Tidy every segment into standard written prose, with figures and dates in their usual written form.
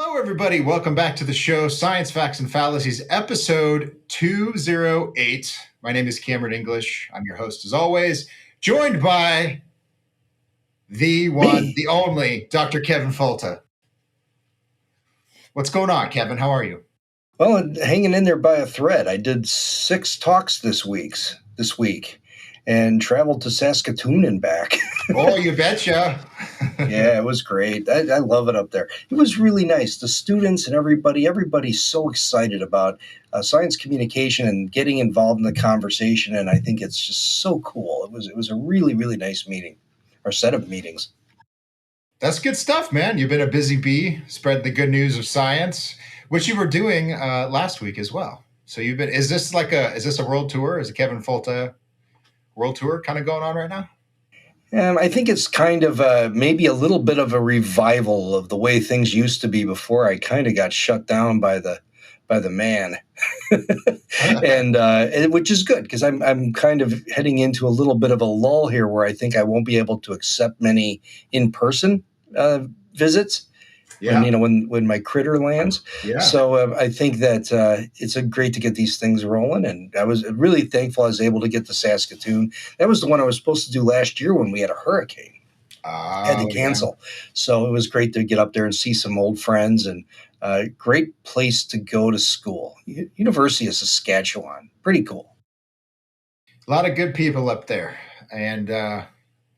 Hello, everybody. Welcome back to the show, Science Facts and Fallacies, episode 208. My name is Cameron English. I'm your host, as always, joined by the one, the only, Dr. Kevin Folta. What's going on, Kevin? How are you? Well, hanging in there by a thread. I did 6 talks this week and traveled to Saskatoon and back. Oh, you betcha. Yeah, it was great. I love it up there. It was really nice. The students and everybody's so excited about science communication and getting involved in the conversation. And I think it's just so cool. It was a really, really nice meeting or set of meetings. That's good stuff, man. You've been a busy bee, spreading the good news of science, which you were doing last week as well. So you've been, is this a world tour? Is a Kevin Folta world tour kind of going on right now? I think it's kind of maybe a little bit of a revival of the way things used to be before I kind of got shut down by the man, and which is good because I'm kind of heading into a little bit of a lull here where I think I won't be able to accept many in-person visits. Yeah. When my critter lands. Yeah. So I think that it's great to get these things rolling. And I was really thankful I was able to get to Saskatoon. That was the one I was supposed to do last year when we had a hurricane. Had to cancel. Yeah. So it was great to get up there and see some old friends and great place to go to school. University of Saskatchewan. Pretty cool. A lot of good people up there. And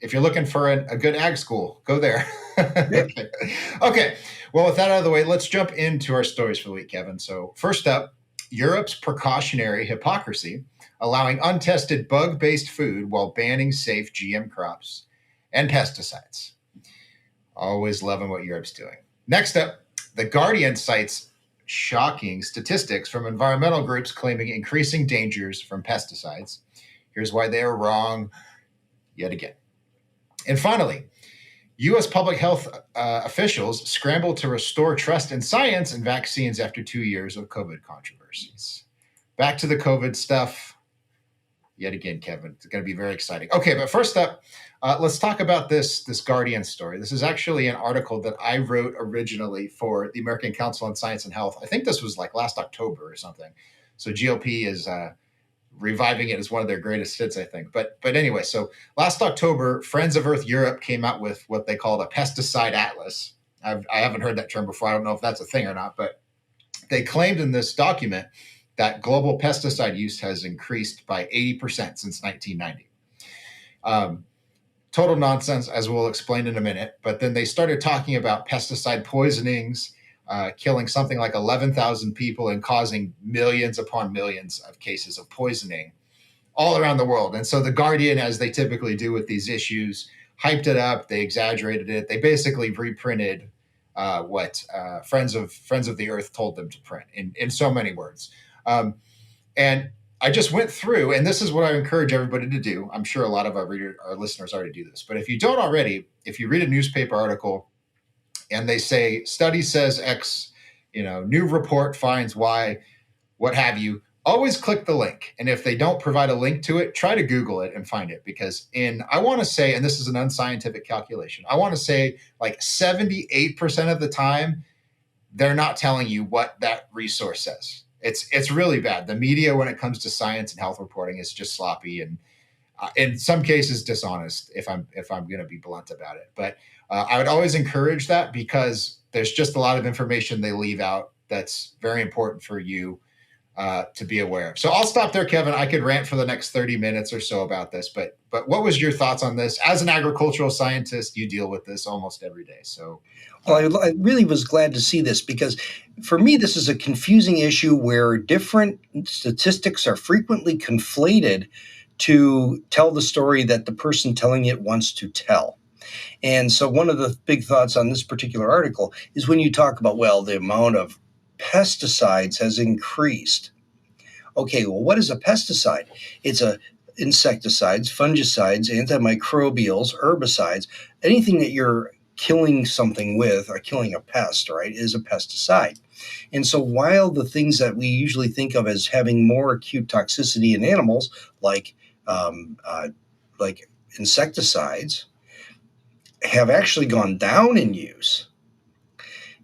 if you're looking for a good ag school, go there. Okay. Well, with that out of the way, let's jump into our stories for the week, Kevin. So first up, Europe's precautionary hypocrisy, allowing untested bug-based food while banning safe GM crops and pesticides. Always loving what Europe's doing. Next up, The Guardian cites shocking statistics from environmental groups claiming increasing dangers from pesticides. Here's why they are wrong yet again. And finally, U.S. public health officials scramble to restore trust in science and vaccines after 2 years of COVID controversies. Back to the COVID stuff yet again, Kevin. It's going to be very exciting. Okay, but first up, let's talk about this Guardian story. This is actually an article that I wrote originally for the American Council on Science and Health. I think this was like last October or something. So GLP is reviving it as one of their greatest hits, I think. But anyway, so last October, Friends of Earth Europe came out with what they called a pesticide atlas. I haven't heard that term before. I don't know if that's a thing or not, but they claimed in this document that global pesticide use has increased by 80% since 1990. Total nonsense, as we'll explain in a minute. But then they started talking about pesticide poisonings, killing something like 11,000 people and causing millions upon millions of cases of poisoning all around the world. And so the Guardian, as they typically do with these issues, hyped it up. They exaggerated it. They basically reprinted what Friends of the Earth told them to print in so many words. And I just went through, and this is what I encourage everybody to do. I'm sure a lot of our listeners already do this, but if you don't already, if you read a newspaper article and they say study says X, new report finds Y, what have you, always click the link. And if they don't provide a link to it, try to Google it and find it, because I want to say, and this is an unscientific calculation, I want to say like 78% of the time, they're not telling you what that resource says. It's really bad. The media, when it comes to science and health reporting, is just sloppy and in some cases dishonest, if I'm going to be blunt about it. But I would always encourage that, because there's just a lot of information they leave out that's very important for you to be aware of. So I'll stop there, Kevin. I could rant for the next 30 minutes or so about this, but what was your thoughts on this? As an agricultural scientist, you deal with this almost every day. So, well, I really was glad to see this, because for me, this is a confusing issue where different statistics are frequently conflated to tell the story that the person telling it wants to tell. And so one of the big thoughts on this particular article is when you talk about, well, the amount of pesticides has increased. Okay, well, what is a pesticide? It's insecticides, fungicides, antimicrobials, herbicides, anything that you're killing something with or killing a pest, right, is a pesticide. And so while the things that we usually think of as having more acute toxicity in animals, like insecticides, have actually gone down in use,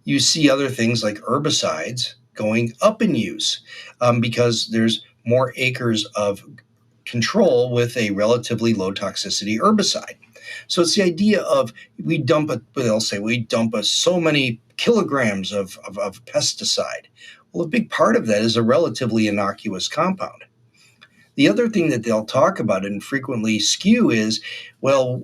You see other things like herbicides going up in use because there's more acres of control with a relatively low toxicity herbicide. So it's the idea of they'll say we dump so many kilograms of pesticide. Well, a big part of that is a relatively innocuous compound. The other thing that they'll talk about and frequently skew is, well,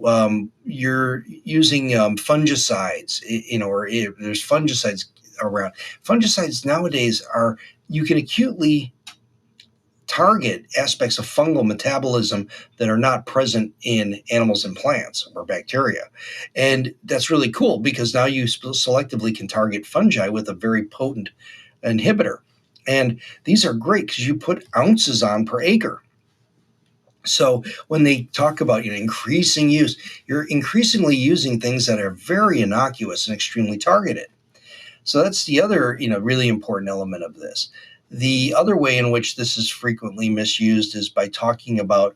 you're using fungicides, or there's fungicides around. Fungicides nowadays you can acutely target aspects of fungal metabolism that are not present in animals and plants or bacteria. And that's really cool because now you selectively can target fungi with a very potent inhibitor. And these are great because you put ounces on per acre. So when they talk about increasing use, you're increasingly using things that are very innocuous and extremely targeted. So that's the other really important element of this. The other way in which this is frequently misused is by talking about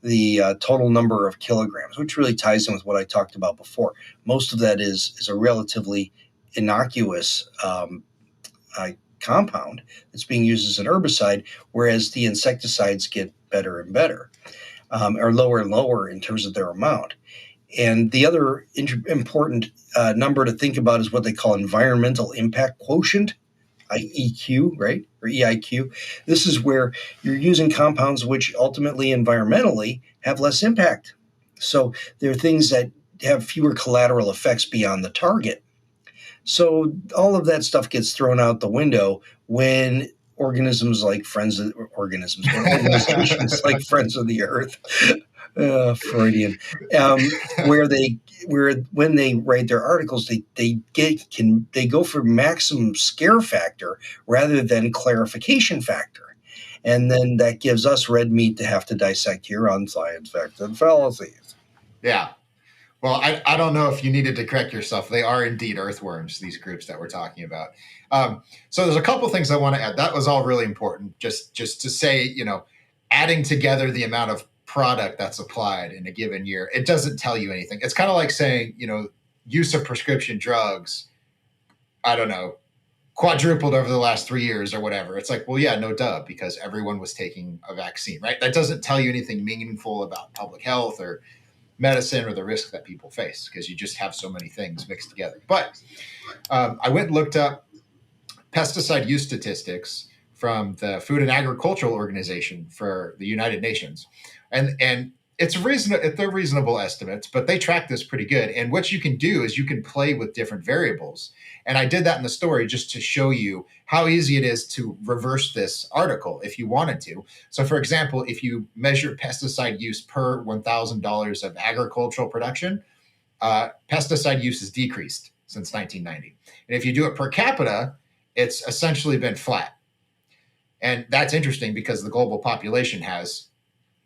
the total number of kilograms, which really ties in with what I talked about before. Most of that is a relatively innocuous compound that's being used as an herbicide, whereas the insecticides get better and better, or lower and lower in terms of their amount. And the other important number to think about is what they call environmental impact quotient, IEQ, right? Or EIQ. This is where you're using compounds which ultimately environmentally have less impact. So there are things that have fewer collateral effects beyond the target. So all of that stuff gets thrown out the window when organizations like Friends of the Earth, Freudian, where when they write their articles, they go for maximum scare factor rather than clarification factor, and then that gives us red meat to have to dissect here on Science Facts and Fallacies. Yeah. Well, I don't know if you needed to correct yourself. They are indeed earthworms, these groups that we're talking about. So there's a couple things I want to add. That was all really important. Just to say, adding together the amount of product that's applied in a given year, it doesn't tell you anything. It's kind of like saying, use of prescription drugs, I don't know, quadrupled over the last 3 years or whatever. It's like, well, yeah, no duh, because everyone was taking a vaccine, right? That doesn't tell you anything meaningful about public health or medicine or the risk that people face because you just have so many things mixed together. But I went and looked up pesticide use statistics from the Food and Agricultural Organization for the United Nations, and they're reasonable estimates, but they track this pretty good. And what you can do is you can play with different variables. And I did that in the story just to show you how easy it is to reverse this article if you wanted to. So, for example, if you measure pesticide use per $1,000 of agricultural production, pesticide use has decreased since 1990. And if you do it per capita, it's essentially been flat. And that's interesting because the global population has,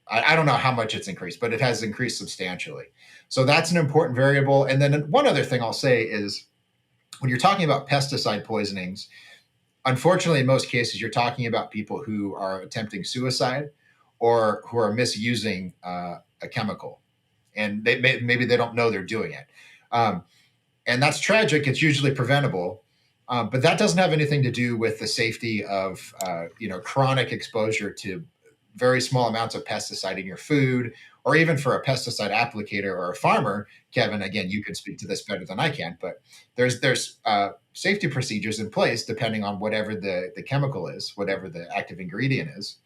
I don't know how much it's increased, but it has increased substantially. So that's an important variable. And then one other thing I'll say is when you're talking about pesticide poisonings, unfortunately, in most cases, you're talking about people who are attempting suicide or who are misusing a chemical. And maybe they don't know they're doing it. And that's tragic. It's usually preventable. But that doesn't have anything to do with the safety of chronic exposure to very small amounts of pesticide in your food, or even for a pesticide applicator or a farmer. Kevin, again, you can speak to this better than I can, but there's safety procedures in place depending on whatever the chemical is, whatever the active ingredient is,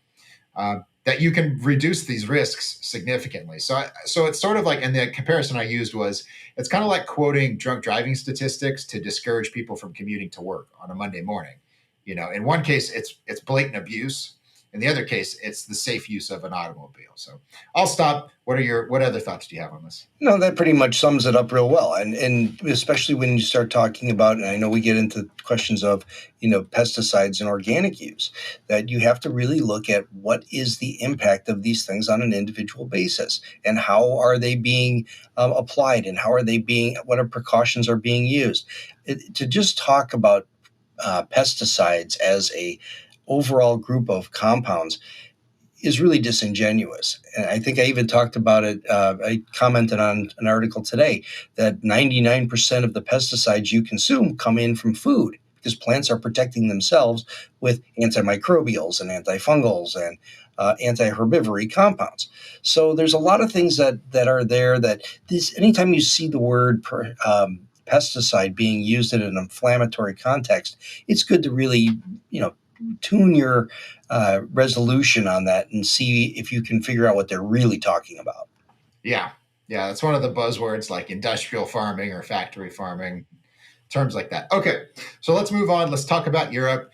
that you can reduce these risks significantly. So it's sort of like, and the comparison I used was, it's kind of like quoting drunk driving statistics to discourage people from commuting to work on a Monday morning. In one case, it's blatant abuse. In the other case, it's the safe use of an automobile. So I'll stop. What other thoughts do you have on this? No, that pretty much sums it up real well. And especially when you start talking about, and I know we get into questions of, pesticides and organic use, that you have to really look at what is the impact of these things on an individual basis and how are they being applied and what precautions are being used. To just talk about pesticides as a overall group of compounds is really disingenuous. And I think I even talked about it. I commented on an article today that 99% of the pesticides you consume come in from food because plants are protecting themselves with antimicrobials and antifungals and anti-herbivory compounds. So there's a lot of things that are there that anytime you see the word pesticide being used in an inflammatory context, it's good to really, tune your resolution on that and see if you can figure out what they're really talking about. Yeah. Yeah. That's one of the buzzwords like industrial farming or factory farming, terms like that. Okay. So let's move on. Let's talk about Europe.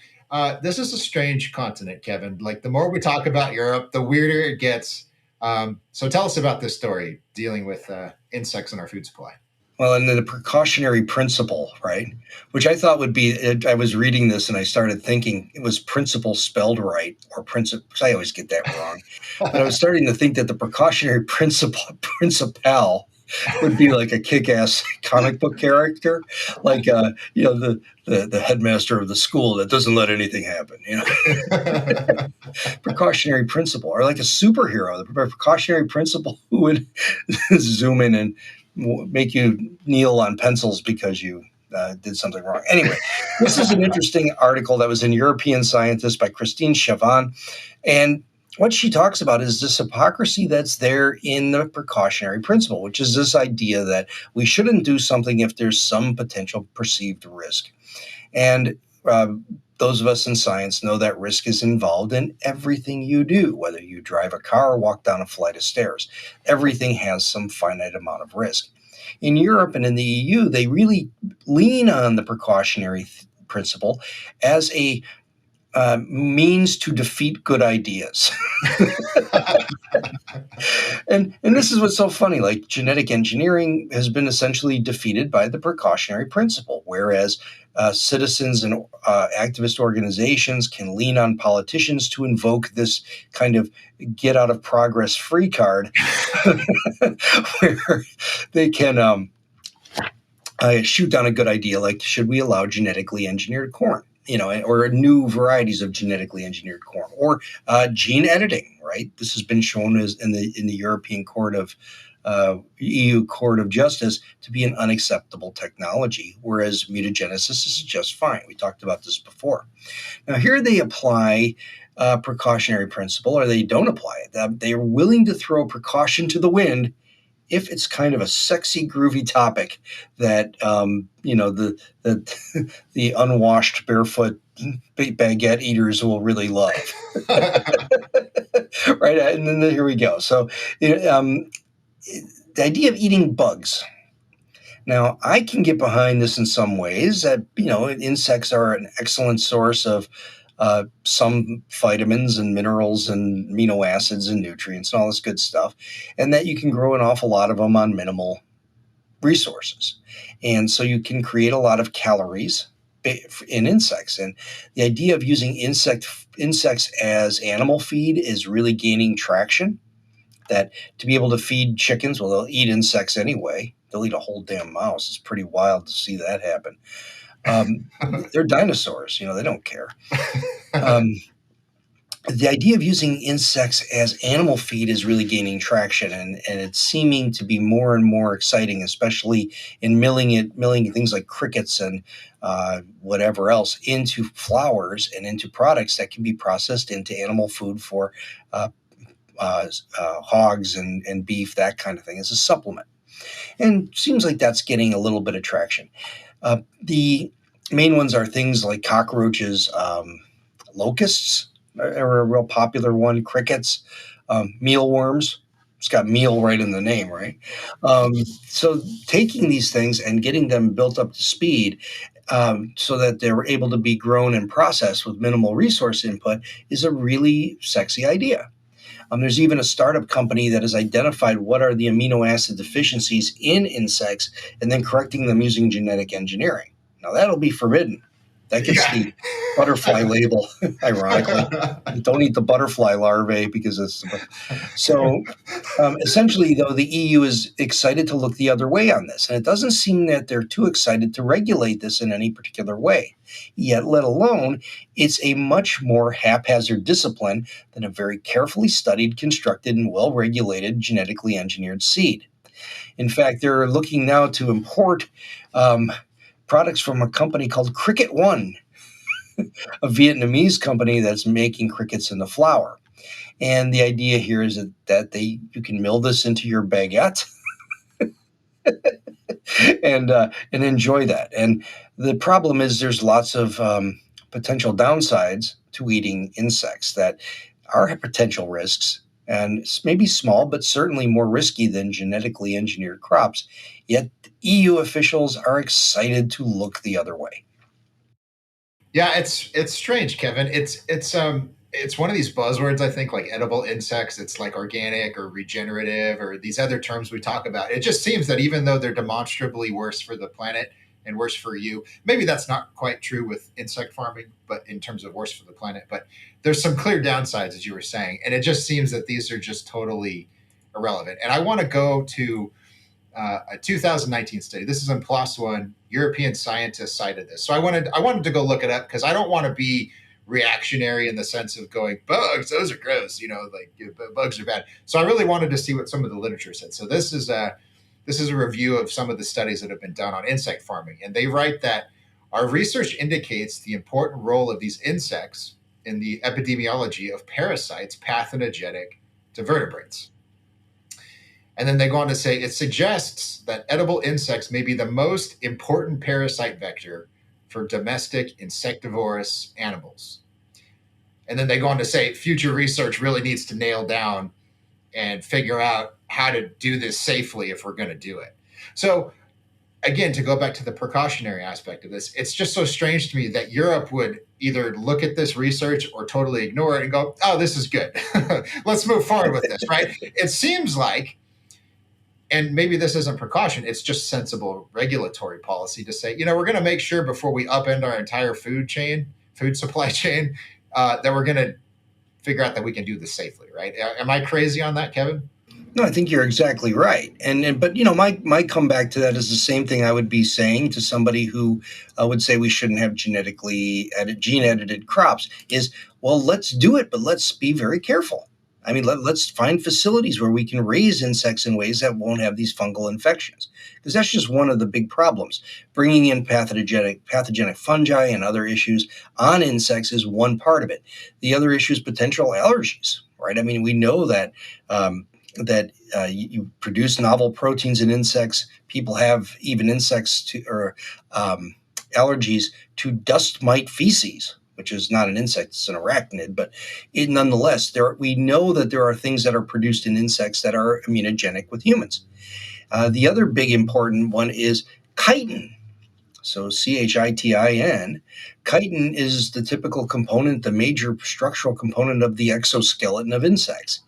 This is a strange continent, Kevin. Like the more we talk about Europe, the weirder it gets. So tell us about this story dealing with insects in our food supply. Well, and then the precautionary principle, right? Which I thought would be, I was reading this and I started thinking it was principle spelled right, or principle, I always get that wrong. But I was starting to think that the precautionary principal would be like a kick-ass comic book character, like the headmaster of the school that doesn't let anything happen. Precautionary principle, or like a superhero, the precautionary principle who would zoom in and make you kneel on pencils because you did something wrong. Anyway, this is an interesting article that was in European Scientist by Christine Chavan. And what she talks about is this hypocrisy that's there in the precautionary principle, which is this idea that we shouldn't do something if there's some potential perceived risk. And those of us in science know that risk is involved in everything you do, whether you drive a car or walk down a flight of stairs. Everything has some finite amount of risk. In Europe and in the EU, they really lean on the precautionary principle as a means to defeat good ideas. and this is what's so funny. Like genetic engineering has been essentially defeated by the precautionary principle, whereas citizens and activist organizations can lean on politicians to invoke this kind of get out of progress free card where they can shoot down a good idea like, should we allow genetically engineered corn? Or new varieties of genetically engineered corn, or gene editing. Right, this has been shown as in the European Court of EU Court of Justice to be an unacceptable technology, whereas mutagenesis is just fine. We talked about this before. Now here they apply precautionary principle, or they don't apply it. They are willing to throw precaution to the wind if it's kind of a sexy, groovy topic that the unwashed, barefoot baguette eaters will really love. Right, and then here we go. So, the idea of eating bugs. Now, I can get behind this in some ways. That insects are an excellent source of some vitamins and minerals and amino acids and nutrients and all this good stuff, and that you can grow an awful lot of them on minimal resources. And so you can create a lot of calories in insects. And the idea of using insects as animal feed is really gaining traction. That to be able to feed chickens, well, they'll eat insects anyway. They'll eat a whole damn mouse. It's pretty wild to see that happen. They're dinosaurs, they don't care. The idea of using insects as animal feed is really gaining traction, and it's seeming to be more and more exciting, especially in milling things like crickets and whatever else into flowers and into products that can be processed into animal food for hogs and beef, that kind of thing, as a supplement. And it seems like that's getting a little bit of traction. The main ones are things like cockroaches, locusts are a real popular one, crickets, mealworms. It's got meal right in the name, right? So taking these things and getting them built up to speed so that they're able to be grown and processed with minimal resource input is a really sexy idea. There's even a startup company that has identified what are the amino acid deficiencies in insects and then correcting them using genetic engineering. Now, that'll be forbidden. That gets the butterfly label, ironically. Don't eat the butterfly larvae because it's so. Essentially, though, the EU is excited to look the other way on this, and it doesn't seem that they're too excited to regulate this in any particular way. Yet, let alone, it's a much more haphazard discipline than a very carefully studied, constructed, and well-regulated genetically engineered seed. In fact, they're looking now to import products from a company called Cricket One, a Vietnamese company that's making crickets into flour. And the idea here is that you can mill this into your baguette and enjoy that. And the problem is there's lots of potential downsides to eating insects that are potential risks and maybe small, but certainly more risky than genetically engineered crops. Yet EU officials are excited to look the other way. Yeah, it's strange, Kevin. It's one of these buzzwords, I think, like edible insects. It's like organic or regenerative or these other terms we talk about. It just seems that even though they're demonstrably worse for the planet and worse for you, maybe that's not quite true with insect farming, but in terms of worse for the planet. But there's some clear downsides, as you were saying, and it just seems that these are just totally irrelevant. And I want to go to a 2019 study. This is in PLOS One. European scientists cited this, so I wanted to go look it up because I don't want to be reactionary in the sense of going bugs. Those are gross. Like bugs are bad. So I really wanted to see what some of the literature said. So this is a review of some of the studies that have been done on insect farming, and they write that our research indicates the important role of these insects in the epidemiology of parasites pathogenic to vertebrates. And then they go on to say it suggests that edible insects may be the most important parasite vector for domestic insectivorous animals. And then they go on to say future research really needs to nail down and figure out how to do this safely if we're going to do it. So, again, to go back to the precautionary aspect of this, it's just so strange to me that Europe would either look at this research or totally ignore it and go, oh, this is good. Let's move forward with this, right? It seems like, and maybe this isn't precaution, it's just sensible regulatory policy to say, we're going to make sure before we upend our entire food supply chain, that we're going to figure out that we can do this safely, right? Am I crazy on that, Kevin? No, I think you're exactly right. But my comeback to that is the same thing I would be saying to somebody who would say we shouldn't have gene edited crops is, well, let's do it, but let's be very careful. I mean, let's find facilities where we can raise insects in ways that won't have these fungal infections, because that's just one of the big problems. Bringing in pathogenic fungi and other issues on insects is one part of it. The other issue is potential allergies, right? I mean, we know that you produce novel proteins in insects. People have even allergies to dust mite feces, which is not an insect, it's an arachnid, but nonetheless, we know that there are things that are produced in insects that are immunogenic with humans. The other big important one is chitin. So chitin. Chitin is the typical component, the major structural component of the exoskeleton of insects.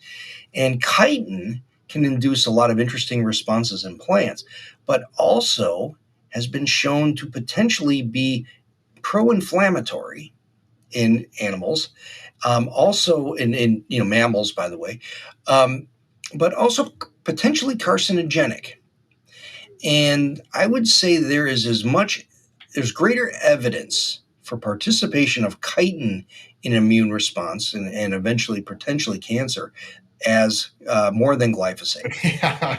And chitin can induce a lot of interesting responses in plants, but also has been shown to potentially be pro-inflammatory in animals, also in mammals, by the way, but also potentially carcinogenic. And I would say there's greater evidence for participation of chitin in immune response and eventually potentially cancer as more than glyphosate. Yeah, I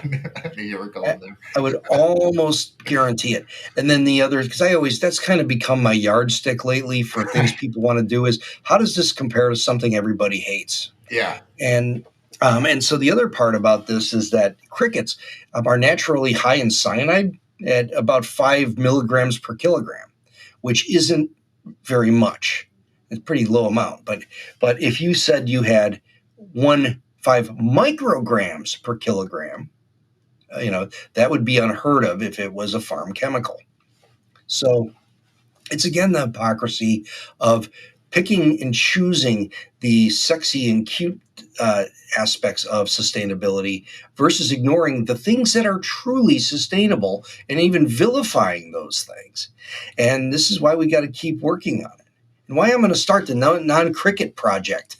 knew you were going there. I would almost guarantee it. And then the other, because that's kind of become my yardstick lately for things people want to do is, how does this compare to something everybody hates? Yeah. And so the other part about this is that crickets are naturally high in cyanide at about 5 milligrams per kilogram, which isn't very much. It's a pretty low amount. But if you said you had 5 micrograms per kilogram, that would be unheard of if it was a farm chemical. So it's again the hypocrisy of picking and choosing the sexy and cute aspects of sustainability versus ignoring the things that are truly sustainable and even vilifying those things. And this is why we got to keep working on it. And why I'm going to start the non-cricket project.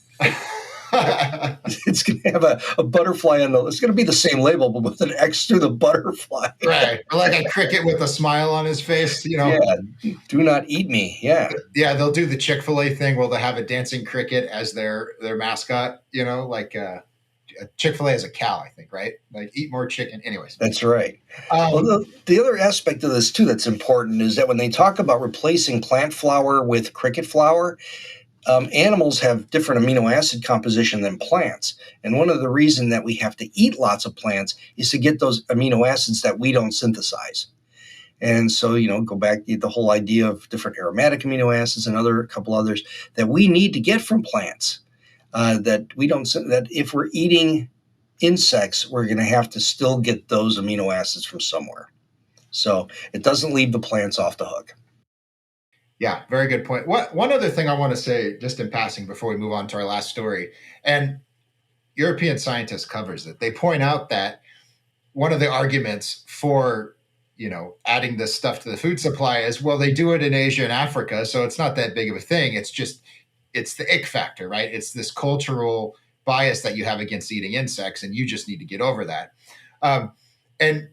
It's going to have a butterfly on it's going to be the same label, but with an X through the butterfly. Right. Or like a cricket with a smile on his face, Yeah. Do not eat me. Yeah. Yeah. They'll do the Chick-fil-A thing where they'll have a dancing cricket as their mascot, like Chick-fil-A is a cow, I think, right? Like eat more chicken. Anyways. That's right. Well, the other aspect of this too that's important is that when they talk about replacing plant flour with cricket flour, animals have different amino acid composition than plants. And one of the reasons that we have to eat lots of plants is to get those amino acids that we don't synthesize. And so, go back to the whole idea of different aromatic amino acids and a couple others that we need to get from plants that if we're eating insects, we're going to have to still get those amino acids from somewhere. So it doesn't leave the plants off the hook. Yeah, very good point. One other thing I want to say, just in passing, before we move on to our last story, and European scientists covers it. They point out that one of the arguments for adding this stuff to the food supply is, well, they do it in Asia and Africa, so it's not that big of a thing. It's the ick factor, right? It's this cultural bias that you have against eating insects, and you just need to get over that. And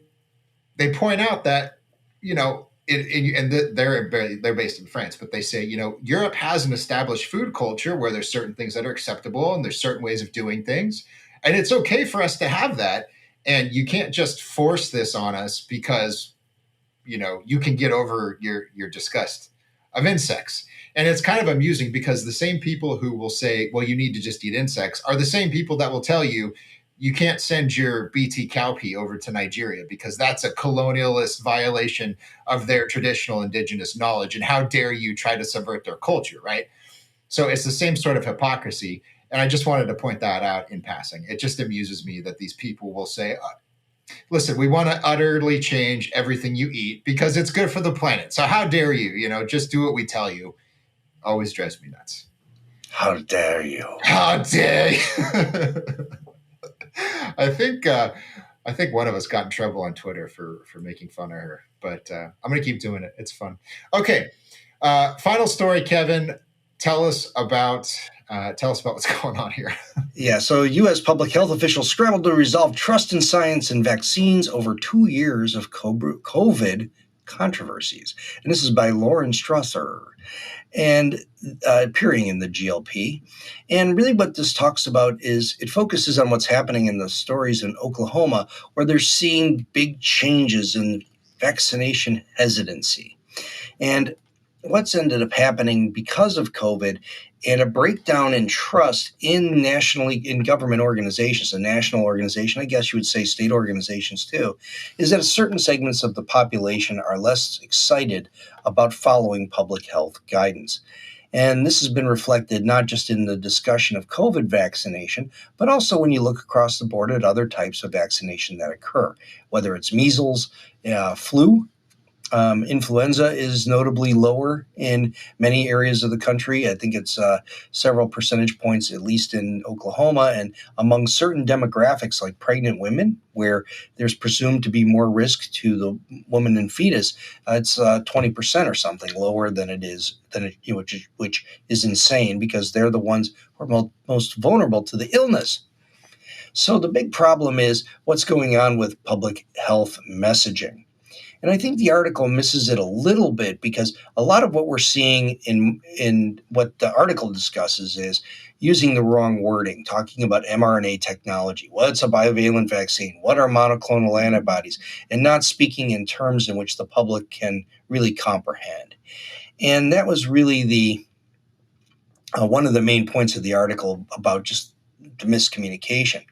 they point out that they're based in France, but they say, Europe has an established food culture where there's certain things that are acceptable and there's certain ways of doing things. And it's okay for us to have that. And you can't just force this on us because, you can get over your disgust of insects. And it's kind of amusing because the same people who will say, well, you need to just eat insects are the same people that will tell you, you can't send your BT cowpea over to Nigeria because that's a colonialist violation of their traditional indigenous knowledge. And how dare you try to subvert their culture, right? So it's the same sort of hypocrisy. And I just wanted to point that out in passing. It just amuses me that these people will say, listen, we want to utterly change everything you eat because it's good for the planet. So how dare you, just do what we tell you. Always drives me nuts. How dare you? How dare you? I think one of us got in trouble on Twitter for making fun of her, but I'm going to keep doing it. It's fun. Okay. Final story, Kevin. Tell us about what's going on here. Yeah. So U.S. public health officials scrambled to resolve trust in science and vaccines over 2 years of COVID controversies. And this is by Lauren Strasser, and appearing in the GLP. And really what this talks about is it focuses on what's happening in the stories in Oklahoma, where they're seeing big changes in vaccination hesitancy. And what's ended up happening because of COVID and a breakdown in trust in government organizations, a national organization, I guess you would say state organizations too, is that certain segments of the population are less excited about following public health guidance. And this has been reflected not just in the discussion of COVID vaccination, but also when you look across the board at other types of vaccination that occur, whether it's measles, flu. Influenza is notably lower in many areas of the country. I think it's several percentage points, at least in Oklahoma, and among certain demographics like pregnant women, where there's presumed to be more risk to the woman and fetus. It's 20% or something lower than it is, which is insane because they're the ones who are most vulnerable to the illness. So the big problem is what's going on with public health messaging. And I think the article misses it a little bit because a lot of what we're seeing in what the article discusses is using the wrong wording, talking about mRNA technology. What's a bivalent vaccine? What are monoclonal antibodies? And not speaking in terms in which the public can really comprehend. And that was really the one of the main points of the article about just the miscommunication.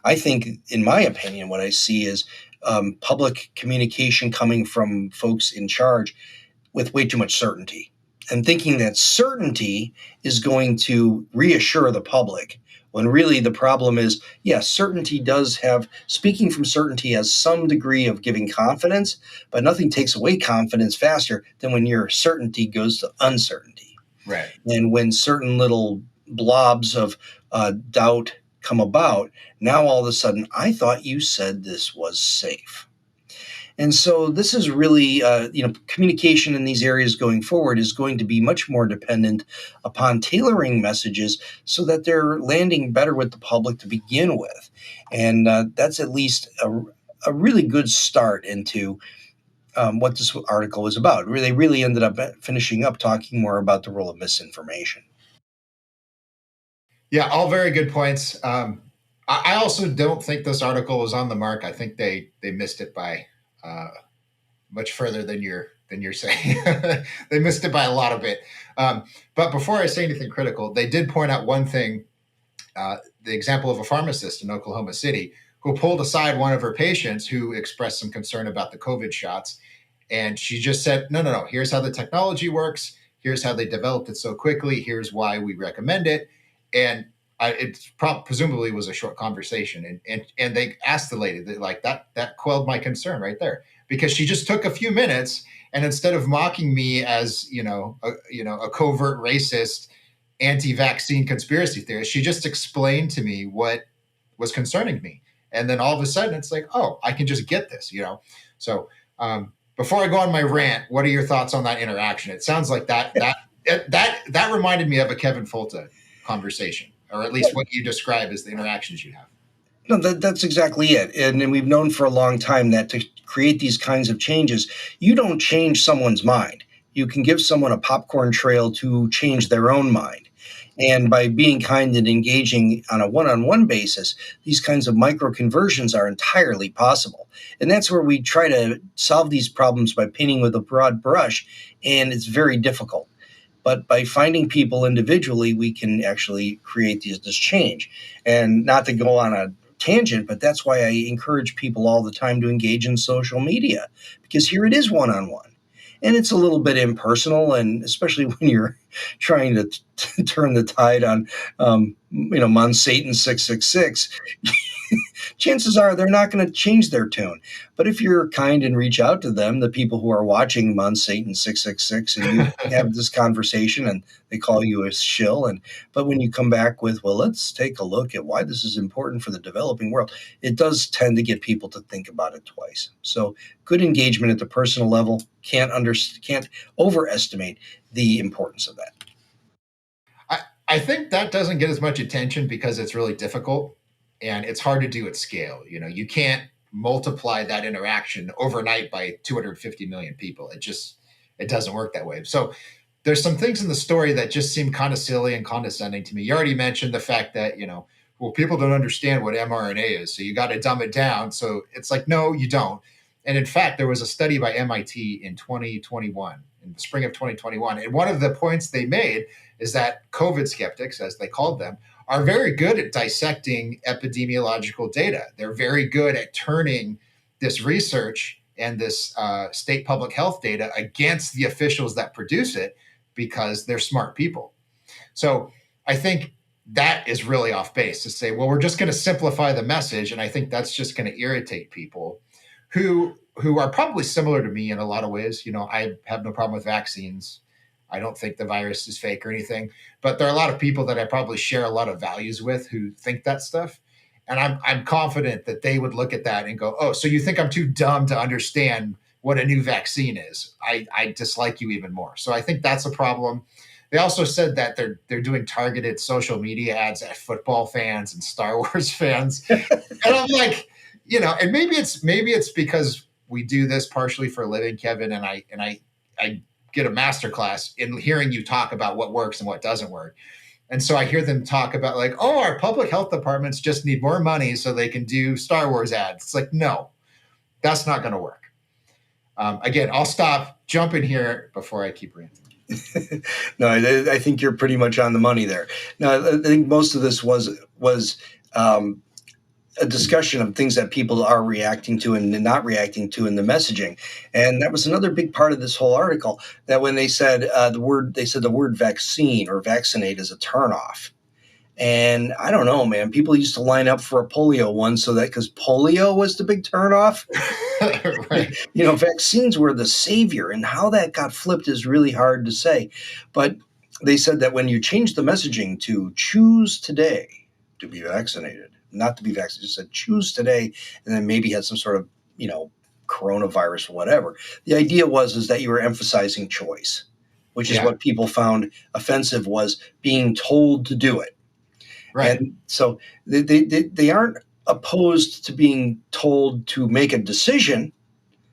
I think, in my opinion, what I see is public communication coming from folks in charge with way too much certainty and thinking that certainty is going to reassure the public when really the problem is, yes, certainty does have, speaking from certainty has some degree of giving confidence, but nothing takes away confidence faster than when your certainty goes to uncertainty. Right. And when certain little blobs of doubt come about, now all of a sudden, I thought you said this was safe. And so this is really, communication in these areas going forward is going to be much more dependent upon tailoring messages so that they're landing better with the public to begin with. And that's at least a really good start into what this article was about. They really ended up finishing up talking more about the role of misinformation. Yeah, all very good points. I also don't think this article was on the mark. I think they missed it by uh, much further than you're saying. They missed it by a lot of it. But before I say anything critical, they did point out one thing: the example of a pharmacist in Oklahoma City who pulled aside one of her patients who expressed some concern about the COVID shots, and she just said, "No, no, no. Here's how the technology works. Here's how they developed it so quickly. Here's why we recommend it." And presumably was a short conversation, and they asked the lady like that quelled my concern right there, because she just took a few minutes, and instead of mocking me as a covert racist anti-vaccine conspiracy theorist, she just explained to me what was concerning me, and then all of a sudden it's like, oh, I can just get this. So before I go on my rant, what are your thoughts on that interaction? It sounds like that reminded me of a Kevin Folta conversation, or at least what you describe as the interactions you have. No, that's exactly it. And we've known for a long time that to create these kinds of changes, you don't change someone's mind. You can give someone a popcorn trail to change their own mind. And by being kind and engaging on a one on one basis, these kinds of micro conversions are entirely possible. And that's where we try to solve these problems by painting with a broad brush. And it's very difficult. But by finding people individually, we can actually create this change. And not to go on a tangent, but that's why I encourage people all the time to engage in social media, because here it is one on one. And it's a little bit impersonal, and especially when you're trying to turn the tide on, Monsatan 666, chances are they're not going to change their tune. But if you're kind and reach out to them, the people who are watching Monsatan 666, and you have this conversation and they call you a shill, but when you come back with, well, let's take a look at why this is important for the developing world, it does tend to get people to think about it twice. So good engagement at the personal level, can't overestimate the importance of that. I think that doesn't get as much attention because it's really difficult and it's hard to do at scale. You can't multiply that interaction overnight by 250 million people. It doesn't work that way. So there's some things in the story that just seem kind of silly and condescending to me. You already mentioned the fact that, well, people don't understand what mRNA is, so you got to dumb it down. So it's like, no, you don't. And in fact, there was a study by MIT in 2021, in the spring of 2021. And one of the points they made is that COVID skeptics, as they called them, are very good at dissecting epidemiological data. They're very good at turning this research and this state public health data against the officials that produce it, because they're smart people. So I think that is really off base to say, well, we're just going to simplify the message. And I think that's just going to irritate people who are probably similar to me in a lot of ways. I have no problem with vaccines. I don't think the virus is fake or anything, but there are a lot of people that I probably share a lot of values with who think that stuff. And I'm confident that they would look at that and go, oh, so you think I'm too dumb to understand what a new vaccine is? I dislike you even more. So I think that's a problem. They also said that they're doing targeted social media ads at football fans and Star Wars fans. And I'm like, and maybe it's because we do this partially for a living, Kevin, and I get a masterclass in hearing you talk about what works and what doesn't work. And so I hear them talk about like, oh, our public health departments just need more money so they can do Star Wars ads. It's like, no, that's not going to work. Again, I'll stop jumping here before I keep ranting. No, I think you're pretty much on the money there. No, I think most of this was a discussion of things that people are reacting to and not reacting to in the messaging. And that was another big part of this whole article, that when they said the word vaccine or vaccinate is a turnoff. And I don't know, man, people used to line up for a polio one because polio was the big turnoff. Right. Vaccines were the savior, and how that got flipped is really hard to say. But they said that when you change the messaging to choose today to be vaccinated, not to be vaccinated, just said choose today, and then maybe had some sort of, coronavirus or whatever. The idea is that you were emphasizing choice, which is Yeah, what people found offensive, was being told to do it. right. And so they aren't opposed to being told to make a decision,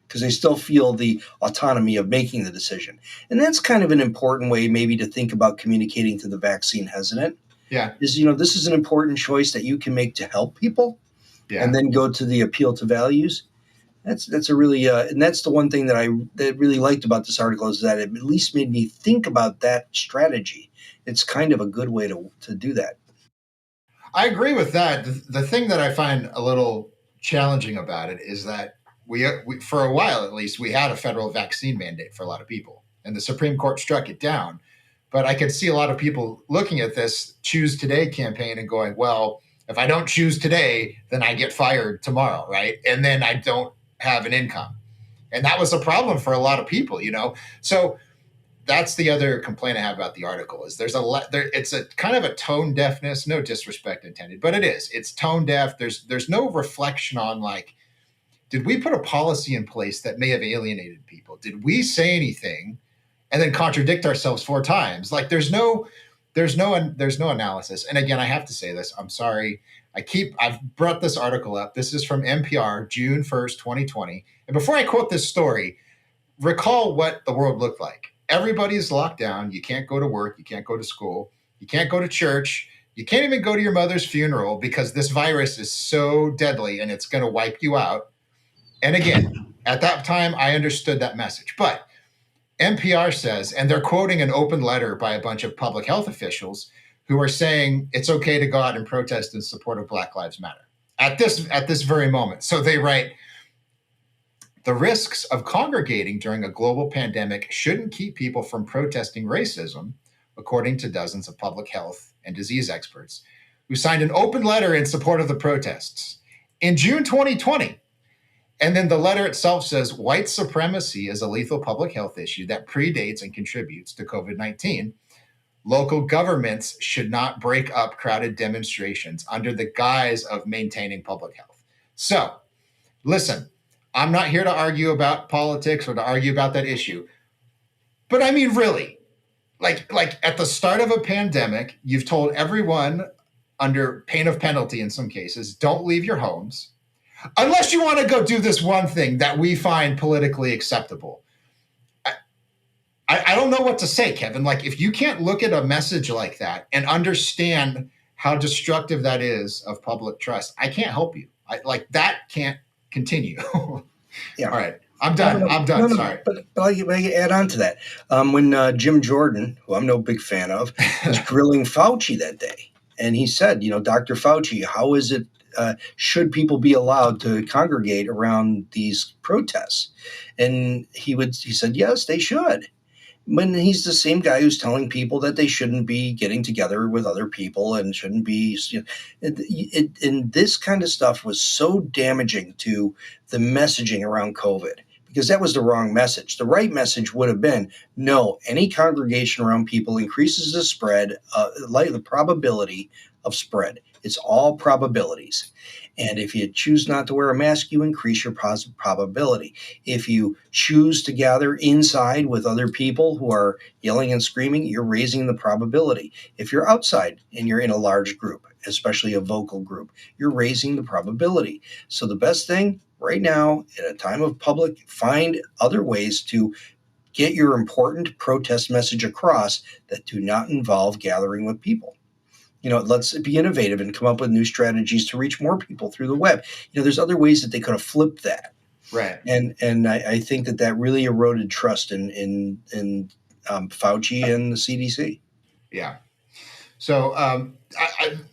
because they still feel the autonomy of making the decision. And that's kind of an important way maybe to think about communicating to the vaccine hesitant Yeah, is, this is an important choice that you can make to help people, and yeah. then go to the appeal to values. That's a really and that's the one thing that really liked about this article, is that it at least made me think about that strategy. It's kind of a good way to do that. I agree with that. The thing that I find a little challenging about it is that we, for a while at least, we had a federal vaccine mandate for a lot of people, and the Supreme Court struck it down. But I could see a lot of people looking at this Choose Today campaign and going, well, if I don't choose today, then I get fired tomorrow, right? And then I don't have an income. And that was a problem for a lot of people. So that's the other complaint I have about the article is it's a kind of a tone deafness, no disrespect intended, but it's tone deaf. There's no reflection on, like, did we put a policy in place that may have alienated people? Did we say anything and then contradict ourselves 4 times? Like, there's no analysis. And again, I have to say this, I'm sorry. I've brought this article up. This is from NPR, June 1st, 2020. And before I quote this story, recall what the world looked like. Everybody's locked down. You can't go to work. You can't go to school. You can't go to church. You can't even go to your mother's funeral because this virus is so deadly and it's going to wipe you out. And again, at that time, I understood that message. But NPR says, and they're quoting an open letter by a bunch of public health officials who are saying it's okay to go out and protest in support of Black Lives Matter at this very moment. So they write, the risks of congregating during a global pandemic shouldn't keep people from protesting racism, according to dozens of public health and disease experts who signed an open letter in support of the protests in June 2020. And then the letter itself says white supremacy is a lethal public health issue that predates and contributes to COVID-19. Local governments should not break up crowded demonstrations under the guise of maintaining public health. So, listen, I'm not here to argue about politics or to argue about that issue. But I mean, really, like at the start of a pandemic, you've told everyone under pain of penalty in some cases, don't leave your homes unless you want to go do this one thing that we find politically acceptable. I don't know what to say, Kevin. Like, if you can't look at a message like that and understand how destructive that is of public trust, I can't help you. That can't continue. Yeah. All right. I'm done. I'm done. No, Sorry. but I can add on to that. When Jim Jordan, who I'm no big fan of, was grilling Fauci that day, and he said, Dr. Fauci, how is it, should people be allowed to congregate around these protests? And he said, yes, they should. When he's the same guy who's telling people that they shouldn't be getting together with other people and shouldn't be, and this kind of stuff was so damaging to the messaging around COVID, because that was the wrong message. The right message would have been, no, any congregation around people increases the spread, the probability of spread. It's all probabilities. And if you choose not to wear a mask, you increase your probability. If you choose to gather inside with other people who are yelling and screaming, you're raising the probability. If you're outside and you're in a large group, especially a vocal group, you're raising the probability. So the best thing right now, at a time of public, find other ways to get your important protest message across that do not involve gathering with people. Let's be innovative and come up with new strategies to reach more people through the web. There's other ways that they could have flipped that. Right. And I think that really eroded trust in Fauci and the CDC. Yeah. So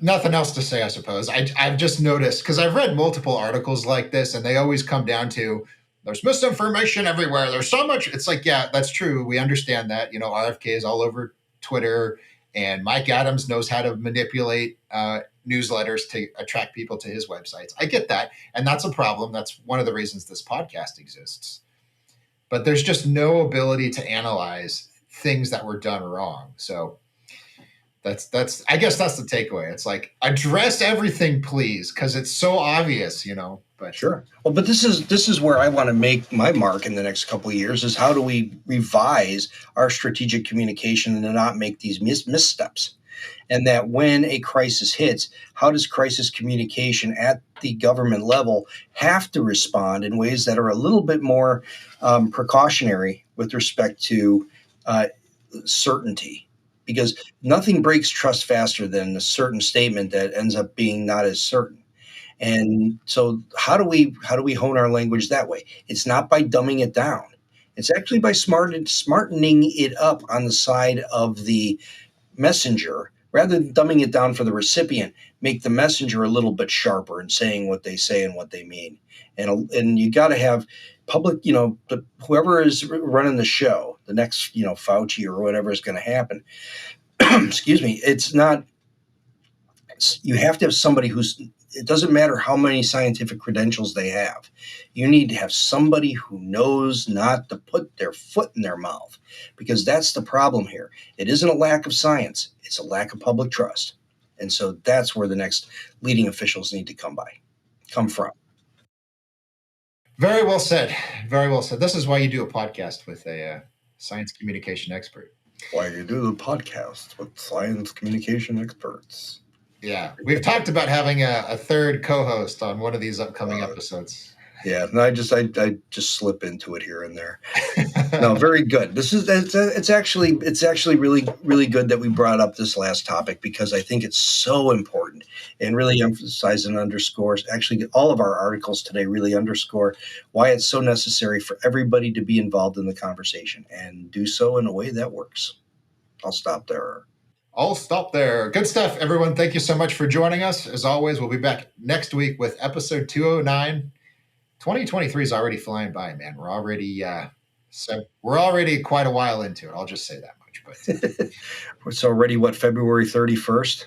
nothing else to say, I suppose. I've just noticed, because I've read multiple articles like this, and they always come down to there's misinformation everywhere. There's so much. It's like, yeah, that's true. We understand that. RFK is all over Twitter, and Mike Adams knows how to manipulate newsletters to attract people to his websites. I get that. And that's a problem. That's one of the reasons this podcast exists. But there's just no ability to analyze things that were done wrong. So I guess that's the takeaway. It's like, address everything, please, because it's so obvious, But Sure. Well, but this is where I want to make my mark in the next couple of years, is how do we revise our strategic communication and not make these missteps? And that when a crisis hits, how does crisis communication at the government level have to respond in ways that are a little bit more precautionary with respect to certainty? Because nothing breaks trust faster than a certain statement that ends up being not as certain. And so how do we hone our language that way? It's not by dumbing it down. It's actually by smartening it up on the side of the messenger, rather than dumbing it down for the recipient. Make the messenger a little bit sharper in saying what they say and what they mean. And you got to have public, whoever is running the show, the next, Fauci or whatever is going to happen. Excuse me. You have to have somebody it doesn't matter how many scientific credentials they have. You need to have somebody who knows not to put their foot in their mouth, because that's the problem here. It isn't a lack of science. It's a lack of public trust. And so that's where the next leading officials need to come from. Very well said. Very well said. This is why you do a podcast with a science communication expert. Why you do the podcast with science communication experts. Yeah, we've talked about having a third co-host on one of these upcoming episodes. Yeah, no, I just slip into it here and there. No, very good. It's actually really, really good that we brought up this last topic, because I think it's so important and really emphasizes and underscores. Actually, all of our articles today really underscore why it's so necessary for everybody to be involved in the conversation and do so in a way that works. I'll stop there. Good stuff, everyone. Thank you so much for joining us. As always, we'll be back next week with episode 209. 2023 is already flying by, man. We're already quite a while into it. I'll just say that much. But it's already February 31st?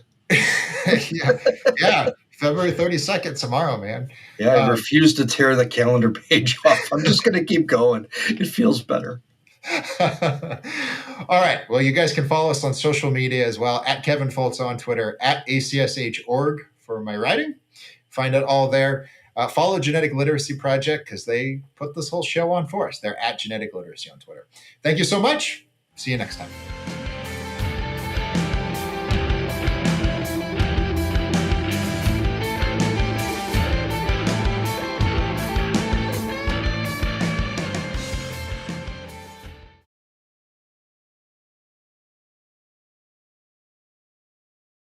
yeah, February 32nd tomorrow, man. Yeah, I refuse to tear the calendar page off. I'm just going to keep going. It feels better. All right. Well, you guys can follow us on social media as well, at Kevin Folta on Twitter, at ACSH.org for my writing. Find it all there. Follow Genetic Literacy Project, because they put this whole show on for us. They're at Genetic Literacy on Twitter. Thank you so much. See you next time.